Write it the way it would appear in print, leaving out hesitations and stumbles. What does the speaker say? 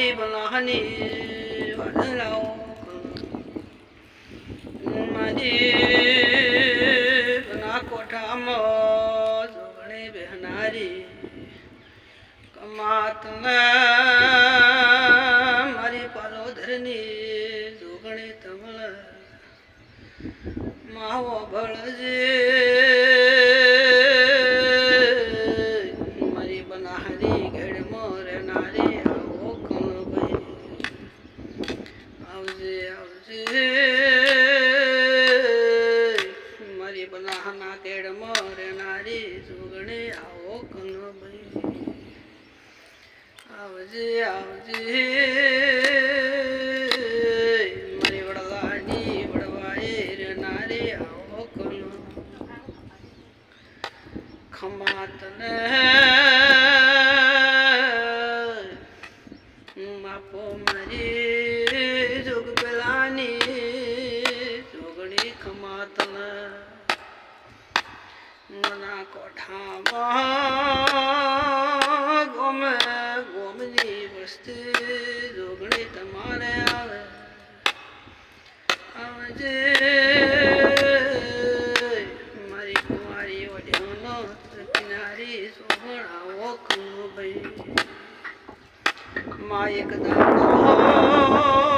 મારી બનાહની વડલાઓ મારી બના કોઠામાં જોગણી બહેનારી કમાત મારી પાલોધરની જોગણી તમલ માવો ભળજે મારી બનાહરી ગેડમાં રહેનારી આવો કણભાઈ આવજે આવજે મારી બનાહના ગેડમાં રહેનારી જોગણી આવો કણભાઈ આવજે આવજે મારી વડલાની વડવાએ રહેનારી આવો કણ ખમાતને માપો મારી જોગ પેલાની જોગણી ખમાતને મના કોઠામાં ગોમે ગોમની વસ્તી જોગણી તમારે આવે આવજે મારી કુંવારી વડ્યાનો કિનારી સોહણ આવો કણભાઈ મા એક દાડો